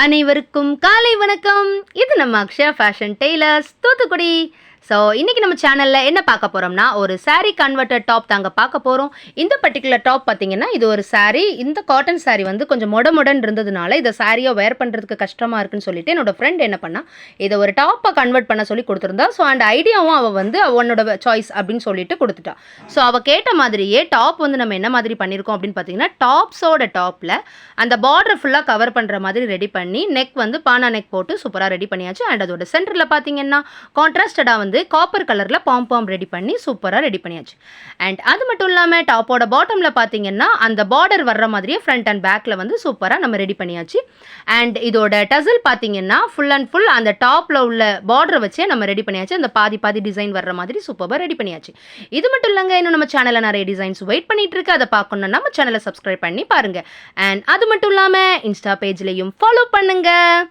அனைவருக்கும் காலை வணக்கம். இது நம்ம Akshaya fashion tailors Thoothukudi. So இன்றைக்கி நம்ம சேனலில் என்ன பார்க்க போகிறோம்னா, ஒரு saree கன்வெர்ட்டட் டாப் தாங்க பார்க்க போகிறோம். இந்த பர்டிகுலர் டாப் பார்த்தீங்கன்னா, இது ஒரு saree. இந்த காட்டன் saree வந்து கொஞ்சம் மொடன்னு இருந்ததுனால இதை சாரியை வேர் பண்ணுறதுக்கு கஷ்டமாக இருக்குன்னு சொல்லிட்டு என்னோட ஃப்ரெண்ட் என்ன பண்ணா, இதை ஒரு டாப்பை கன்வெர்ட் பண்ண சொல்லி கொடுத்துருந்தா. ஸோ அந்த ஐடியாவும் அவள் வந்து அவனோட சாய்ஸ் அப்படின்னு சொல்லிட்டு கொடுத்துட்டா. ஸோ அவள் கேட்ட மாதிரியே டாப் வந்து நம்ம என்ன மாதிரி பண்ணியிருக்கோம் அப்படின்னு பார்த்தீங்கன்னா, டாப்ஸோட டாப்பில் அந்த பார்டர் ஃபுல்லாக கவர் பண்ணுற மாதிரி ரெடி பண்ணி நெக் வந்து பானா நெக் போட்டு சூப்பராக ரெடி பண்ணியாச்சு. அண்ட் அதோட சென்டரில் பார்த்தீங்கன்னா கான்ட்ராஸ்டடாக வந்து காப்பர் கலரில் பாம் ரெடி பண்ணி சூப்பராக ரெடி பண்ணியாச்சு. அண்ட் அது மட்டும் இல்லாமல் டாப்போட பாட்டமில் பார்த்தீங்கன்னா அந்த பார்டர் வர்ற மாதிரியே ஃப்ரண்ட் அண்ட் பேக்கில் வந்து சூப்பராக நம்ம ரெடி பண்ணியாச்சு. அண்ட் இதோட டசில் பார்த்தீங்கன்னா ஃபுல் அண்ட் ஃபுல் அந்த டாப்பில் உள்ள பார்டரை வச்சே நம்ம ரெடி பண்ணியாச்சு. அந்த பாதி டிசைன் வர்ற மாதிரி சூப்பராக ரெடி பண்ணியாச்சு. இது மட்டும் இல்லைங்க, இன்னும் நம்ம சேனலில் நிறைய டிசைன்ஸ் வெயிட் பண்ணிட்டு இருக்கு. அதை பார்க்கணும்னா நம்ம சேனலை சப்ஸ்கிரைப் பண்ணி பாருங்கள். அண்ட் அது மட்டும் இல்லாமல் இன்ஸ்டா பேஜ்லையும் ஃபாலோ பண்ணுங்கள்.